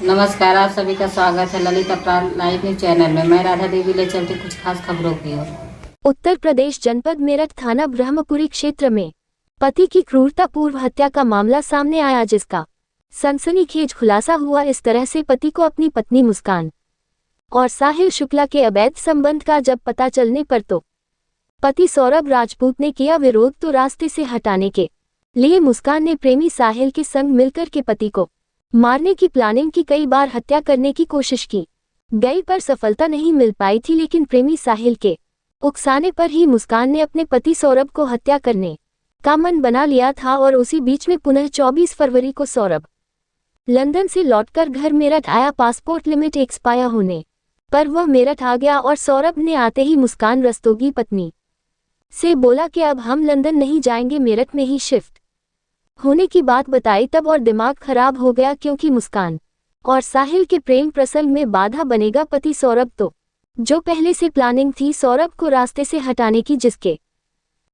नमस्कार, आप सभी का स्वागत है ललित अपराध लाइव न्यूज चैनल में। मैं राधा देवी ले चलती कुछ खास खबरों की ओर। उत्तर प्रदेश जनपद मेरठ थाना ब्रह्मपुरी क्षेत्र में पति की क्रूरतापूर्व हत्या का मामला सामने आया, जिसका सनसनीखेज खुलासा हुआ। इस तरह से पति को अपनी पत्नी मुस्कान और साहिल शुक्ला के अवैध संबंध का जब पता चलने पर तो पति सौरभ राजपूत ने किया विरोध, तो रास्ते से हटाने के लिए मुस्कान ने प्रेमी साहिल के संग मिलकर के पति को मारने की प्लानिंग की। कई बार हत्या करने की कोशिश की गई पर सफलता नहीं मिल पाई थी, लेकिन प्रेमी साहिल के उकसाने पर ही मुस्कान ने अपने पति सौरभ को हत्या करने का मन बना लिया था। और उसी बीच में पुनः 24 फरवरी को सौरभ लंदन से लौटकर घर मेरठ आया। पासपोर्ट लिमिट एक्सपायर होने पर वह मेरठ आ गया और सौरभ ने आते ही मुस्कान रस्तोगी पत्नी से बोला कि अब हम लंदन नहीं जाएंगे, मेरठ में ही शिफ्ट होने की बात बताई तब, और दिमाग खराब हो गया क्योंकि मुस्कान और साहिल के प्रेम प्रसंग में बाधा बनेगा पति सौरभ। तो जो पहले से प्लानिंग थी सौरभ को रास्ते से हटाने की, जिसके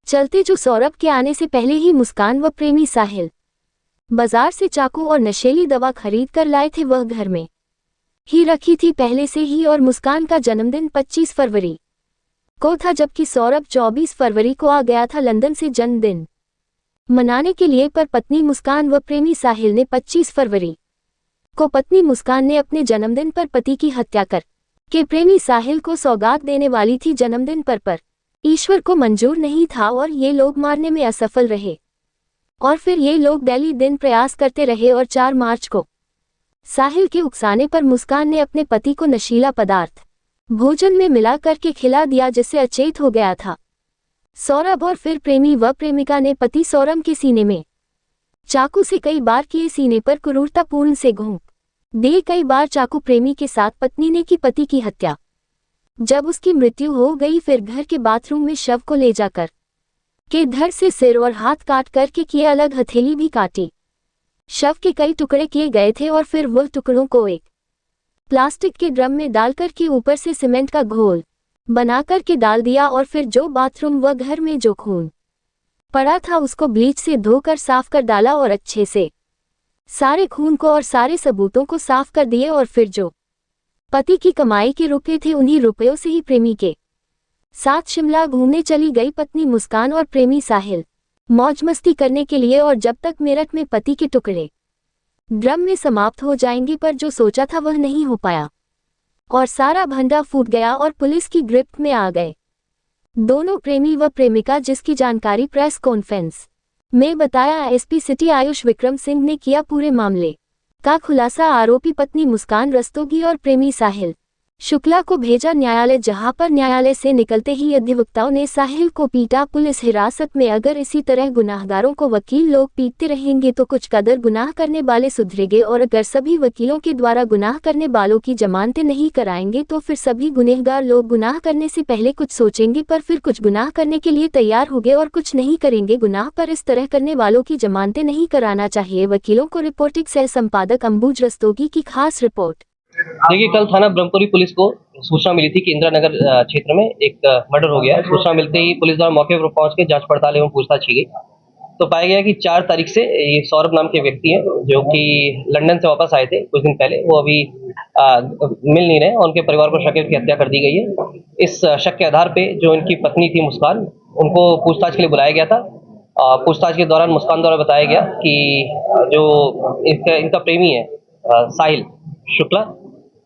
चलते जो सौरभ के आने से पहले ही मुस्कान व प्रेमी साहिल बाजार से चाकू और नशीली दवा खरीद कर लाए थे। वह घर में ही रखी थी पहले से ही, और मुस्कान का जन्मदिन 25 फरवरी को था, जबकि सौरभ 24 फरवरी को आ गया था लंदन से जन्मदिन मनाने के लिए। पर पत्नी मुस्कान व प्रेमी साहिल ने 25 फरवरी को पत्नी मुस्कान ने अपने जन्मदिन पर पति की हत्या कर के प्रेमी साहिल को सौगात देने वाली थी जन्मदिन पर ईश्वर को मंजूर नहीं था और ये लोग मारने में असफल रहे। और फिर ये लोग डेली दिन प्रयास करते रहे और 4 मार्च को साहिल के उकसाने पर मुस्कान ने अपने पति को नशीला पदार्थ भोजन में मिला करके खिला दिया, जिससे अचेत हो गया था सौरभ। और फिर प्रेमी व प्रेमिका ने पति सौरभ के सीने में चाकू से कई बार किए सीने पर क्रूरतापूर्ण से घोंप दिए। कई बार चाकू प्रेमी के साथ पत्नी ने की पति की हत्या। जब उसकी मृत्यु हो गई फिर घर के बाथरूम में शव को ले जाकर के धड़ से सिर और हाथ काट करके किए अलग, हथेली भी काटी। शव के कई टुकड़े किए गए थे और फिर वह टुकड़ों को एक प्लास्टिक के ड्रम में डालकर के ऊपर से सीमेंट का घोल बनाकर के डाल दिया। और फिर जो बाथरूम व घर में जो खून पड़ा था उसको ब्लीच से धोकर साफ कर डाला और अच्छे से सारे खून को और सारे सबूतों को साफ कर दिए। और फिर जो पति की कमाई के रुपए थे उन्हीं रुपयों से ही प्रेमी के साथ शिमला घूमने चली गई पत्नी मुस्कान और प्रेमी साहिल मौज मस्ती करने के लिए। और जब तक मेरठ में पति के टुकड़े ड्रम में समाप्त हो जाएंगे, पर जो सोचा था वह नहीं हो पाया और सारा भंडा फूट गया और पुलिस की गिरफ्त में आ गए दोनों प्रेमी व प्रेमिका, जिसकी जानकारी प्रेस कॉन्फ्रेंस में बताया एसपी सिटी आयुष विक्रम सिंह ने किया। पूरे मामले का खुलासा आरोपी पत्नी मुस्कान रस्तोगी और प्रेमी साहिल शुक्ला को भेजा न्यायालय, जहां पर न्यायालय से निकलते ही अधिवक्ताओं ने साहिल को पीटा। पुलिस हिरासत में अगर इसी तरह गुनाहगारों को वकील लोग पीटते रहेंगे तो कुछ कदर गुनाह करने वाले सुधरेंगे, और अगर सभी वकीलों के द्वारा गुनाह करने वालों की जमानतें नहीं कराएंगे तो फिर सभी गुनहगार लोग गुनाह करने से पहले कुछ सोचेंगे, पर फिर कुछ गुनाह करने के लिए तैयार होंगे और कुछ नहीं करेंगे गुनाह। पर इस तरह करने वालों की जमानतें नहीं कराना चाहिए। वकीलों को रिपोर्टिंग सह संपादक अंबुज रस्तोगी की खास रिपोर्ट। देखिए, कल थाना ब्रह्मपुरी पुलिस को सूचना मिली थी कि इंदिरा नगर क्षेत्र में एक मर्डर हो गया है। सूचना मिलते ही पुलिस द्वारा मौके पर पहुंच के जांच पड़ताल एवं पूछताछ की गई, तो पाया गया कि 4 तारीख से ये सौरभ नाम के व्यक्ति हैं जो कि लंदन से वापस आए थे कुछ दिन पहले। वो अभी मिल नहीं रहे, उनके परिवार को शक है कि हत्या कर दी गई है। इस शक के आधार पे जो इनकी पत्नी थी मुस्कान, उनको पूछताछ के लिए बुलाया गया था। पूछताछ के दौरान मुस्कान द्वारा बताया गया कि जो इनका प्रेमी है साहिल शुक्ला,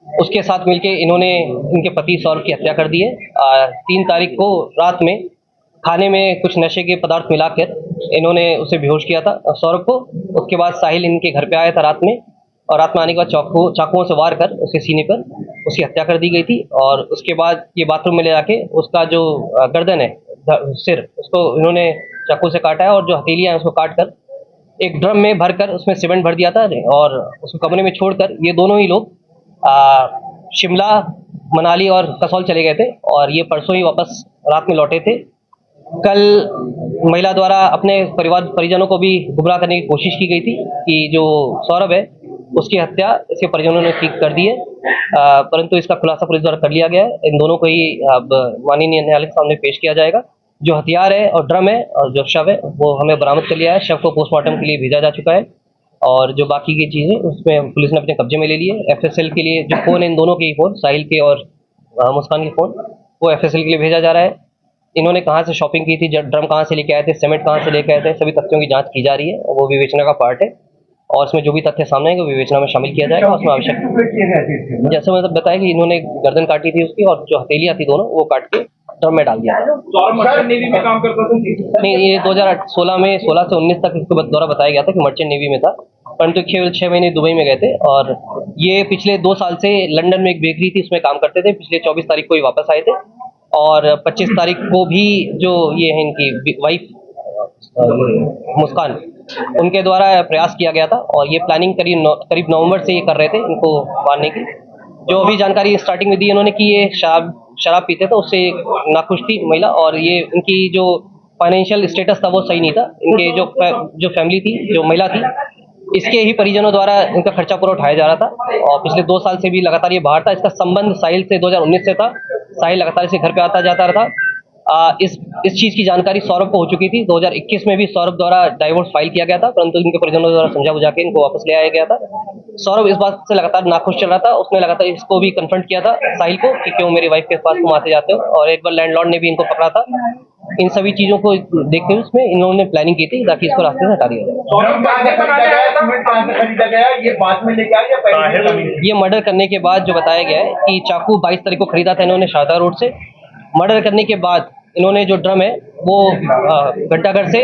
उसके साथ मिलके इन्होंने इनके पति सौरभ की हत्या कर दी है। 3 तारीख को रात में खाने में कुछ नशे के पदार्थ मिलाकर इन्होंने उसे बेहोश किया था सौरभ को। उसके बाद साहिल इनके घर पे आया था रात में, और रात में आने के बाद चाकुओं से वार कर उसके सीने पर उसकी हत्या कर दी गई थी। और उसके बाद ये बाथरूम में ले जाके उसका जो गर्दन है, सिर, उसको इन्होंने चाकू से काटा है, और जो हथेलियां हैं उसको काट कर एक ड्रम में भरकर उसमें सीमेंट भर दिया था और उसको कमरे में छोड़कर ये दोनों ही लोग शिमला, मनाली और कसौल चले गए थे, और ये परसों ही वापस रात में लौटे थे। कल महिला द्वारा अपने परिजनों को भी गुमराह करने की कोशिश की गई थी कि जो सौरभ है उसकी हत्या इसके परिजनों ने कर दी है, परंतु इसका खुलासा पुलिस द्वारा कर लिया गया है। इन दोनों को ही अब माननीय न्यायालय के सामने पेश किया जाएगा। जो हथियार है और ड्रम है और जो शव है वो हमें बरामद कर लिया है। शव को पोस्टमार्टम के लिए भेजा जा चुका है। और जो बाकी की चीज़ें उसमें पुलिस ने अपने कब्जे में ले लिए। FSL के लिए जो फ़ोन है, इन दोनों के ही फ़ोन, साहिल के और मुस्कान के फ़ोन, वो FSL के लिए भेजा जा रहा है। इन्होंने कहाँ से शॉपिंग की थी, ड्रम कहाँ से लेके आए थे, सीमेंट कहाँ से लेके आए थे, सभी तथ्यों की जांच की जा रही है। वो विवेचना का पार्ट है और उसमें जो भी तथ्य सामने आएंगे वो विवेचना में शामिल किया जाएगा। उसमें आवश्यक, जैसे मैंने बताया कि इन्होंने गर्दन काटी थी उसकी, और जो हथेलियाँ थी दोनों वो काट के ड्रम में डाल दिया था। मर्चेंट नेवी में काम करता था? नहीं, ये 2016 में 16 से 19 तक इसके द्वारा बताया गया था कि मर्चेंट नेवी में था, परंतु केवल 6 महीने दुबई में गए थे। और ये पिछले 2 साल से लंदन में एक बेकरी थी उसमें काम करते थे। पिछले 24 तारीख को ये वापस आए थे और 25 तारीख को भी जो ये है इनकी वाइफ मुस्कान, उनके द्वारा प्रयास किया गया था और ये प्लानिंग करीब नवंबर से ये कर रहे थे इनको मारने की। जो अभी जानकारी स्टार्टिंग में दी इन्होंने कि ये शराब पीते थे, उससे नाखुश थी महिला, और ये इनकी जो फाइनेंशियल स्टेटस था वो सही नहीं था। इनके जो फैमिली थी, जो महिला थी, इसके ही परिजनों द्वारा इनका खर्चा पूरा उठाया जा रहा था और पिछले 2 साल से भी लगातार ये बाहर था। इसका संबंध साहिल से 2019 से था। साहिल लगातार इसे घर पे आता जाता रहा। इस चीज़ की जानकारी सौरभ को हो चुकी थी। 2021 में भी सौरभ द्वारा डाइवोर्स फाइल किया गया था, परंतु इनके परिजनों द्वारा समझा बुझा के इनको वापस ले आया गया था। सौरभ इस बात से लगातार नाखुश चल रहा था। उसने लगातार इसको भी कन्फ्रंट किया था साहिल को कि क्यों मेरी वाइफ के पास तुम आते जाते हो, और एक बार लैंडलॉर्ड ने भी इनको पकड़ा था। इन सभी चीज़ों को देखते हुए उसमें इन्होंने प्लानिंग की थी ताकि इसको रास्ते से हटा दिया जाए। ये मर्डर करने के बाद जो बताया गया है कि चाकू 22 तारीख को खरीदा था इन्होंने शारदा रोड से। मर्डर करने के बाद इन्होंने जो ड्रम है वो घंटाघर से,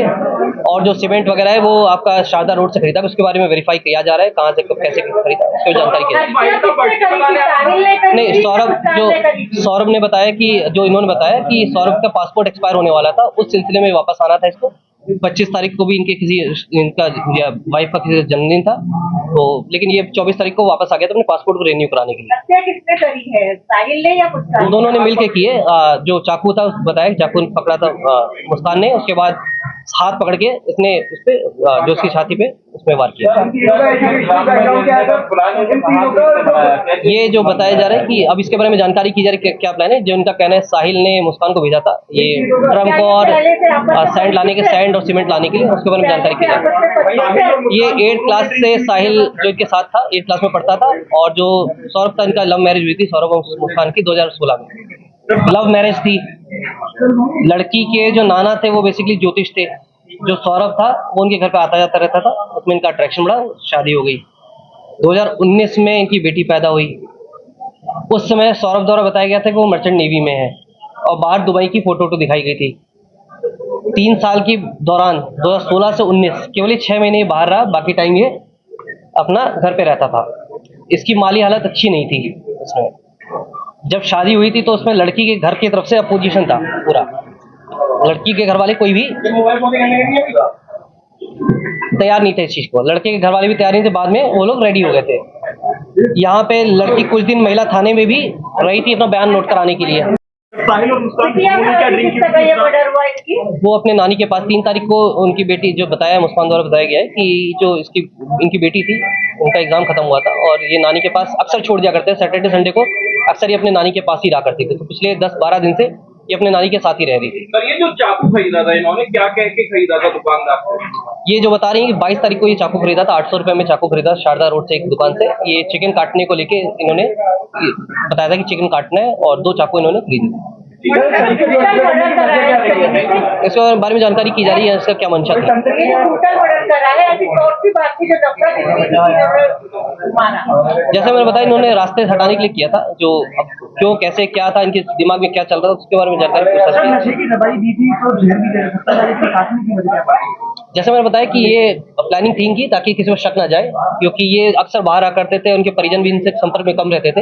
और जो सीमेंट वगैरह है वो आपका शारदा रोड से खरीदा। उसके बारे में वेरीफाई किया जा रहा है कहाँ से कब कैसे खरीदा, उसकी जानकारी की नहीं। सौरभ ने बताया कि जो इन्होंने बताया कि सौरभ का पासपोर्ट एक्सपायर होने वाला था, उस सिलसिले में वापस आना था इसको। 25 तारीख को भी इनका वाइफ का किसी जन्मदिन था, तो लेकिन ये 24 तारीख को वापस आ गया था अपने पासपोर्ट को रिन्यू कराने के लिए। हत्या किसने करी है, साहिल ने या मुस्कान? दोनों ने मिलके किए। जो चाकू था बताया, चाकू पकड़ा था मुस्कान ने, उसके बाद हाथ पकड़ के इसने उस पे जो उसकी छाती पे उसमें वार किया। ये जो बताया जा रहा है कि अब इसके बारे में जानकारी की जा रही है क्या प्लान है। जो उनका कहना है साहिल ने मुस्कान को भेजा था ये ड्रम को और सैंड और सीमेंट लाने के लिए, उसके बारे में जानकारी की जा रही है। ये 8th क्लास से साहिल जो इनके साथ था 8th क्लास में पढ़ता था, और जो सौरभ था इनका लव मैरिज हुई थी सौरभ और मुस्कान की 2016 में लव मैरिज थी। लड़की के जो नाना थे वो बेसिकली ज्योतिष थे। जो सौरभ था वो उनके घर पे आता जाता रहता था, उसमें इनका अट्रैक्शन बढ़ा, शादी हो गई। 2019 में इनकी बेटी पैदा हुई। उस समय सौरभ द्वारा बताया गया था कि वो मर्चेंट नेवी में है और बाहर दुबई की फोटो दिखाई गई थी। 3 साल के दौरान 2016 से 19 केवल 6 महीने बाहर रहा, बाकी टाइम ये अपना घर पे रहता था। इसकी माली हालत अच्छी नहीं थी। इसमें जब शादी हुई थी तो उसमें लड़की के घर की तरफ से अपोजिशन था पूरा। लड़की के घर वाले कोई भी तैयार नहीं थे इस चीज को, लड़के के घर वाले भी तैयार नहीं थे। बाद में वो लोग रेडी हो गए थे। यहाँ पे लड़की कुछ दिन महिला थाने में भी रही थी अपना बयान नोट कराने के लिए। वो अपने नानी के पास 3 तारीख को उनकी बेटी, जो बताया मुस्कान द्वारा बताया गया है कि जो इनकी बेटी थी उनका एग्जाम खत्म हुआ था और ये नानी के पास अक्सर छोड़ दिया करते हैं। सैटरडे संडे को अक्सर ये अपने नानी के पास ही रहा करती थी। तो पिछले 10-12 दिन से ये अपने नानी के साथ ही रह रही थी। सर, ये जो चाकू खरीदा था इन्होंने क्या कह के खरीदा था दुकानदार से? ये जो बता रही है कि 22 तारीख को ये चाकू खरीदा था, 800 रुपए में चाकू खरीदा शारदा रोड से एक दुकान से। ये चिकन काटने को लेके इन्होंने बताया था कि चिकन काटना है, और 2 चाकू इन्होंने खरीदी। इसके बारे में जानकारी की जा रही है, इसका क्या मंशा था। जैसे मैंने बताया इन्होंने रास्ते से हटाने के लिए किया था। जो अब क्यों कैसे क्या था, इनके दिमाग में क्या चल रहा था, उसके बारे में जानकारी जैसे मैंने बताया कि ये प्लानिंग थी इनकी ताकि किसी को शक ना जाए, क्योंकि ये अक्सर बाहर आ करते थे, उनके परिजन भी इनसे संपर्क में कम रहते थे।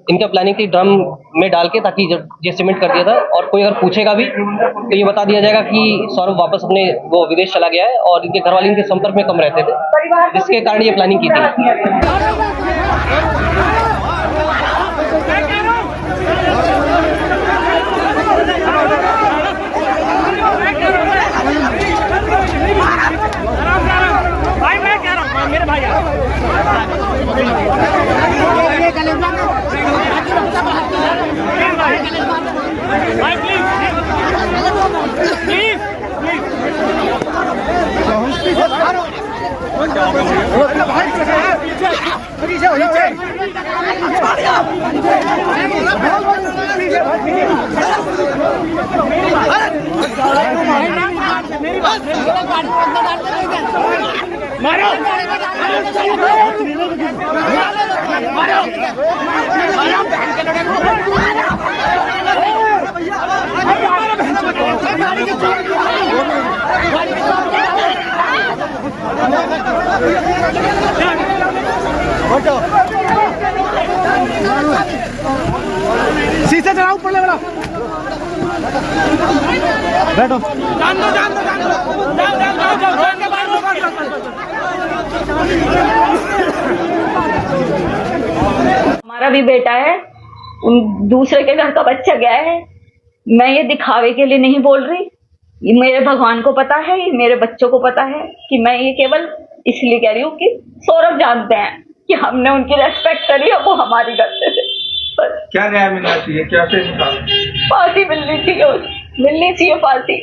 इनका प्लानिंग थी ड्रम में डाल के, ताकि जब ये सीमेंट कर दिया था और कोई अगर पूछेगा भी तो ये बता दिया जाएगा कि सौरभ वापस अपने वो विदेश चला गया है, और इनके घरवाले इनके संपर्क में कम रहते थे, जिसके कारण ये प्लानिंग की थी। मेरे भाई प्लीज शीशे चढ़ाओ ऊपर ले वाला बैठो हमारा भी बेटा है, दूसरे के घर का बच्चा गया है। मैं ये दिखावे के लिए नहीं बोल रही, ये मेरे भगवान को पता है, ये मेरे बच्चों को पता है कि मैं ये केवल इसलिए कह रही हूँ कि सौरभ जानते हैं कि हमने उनकी रेस्पेक्ट करी है, वो हमारी करते थे। बस क्या न्याय मिलना चाहिए, क्या से फांसी मिलनी चाहिए फांसी।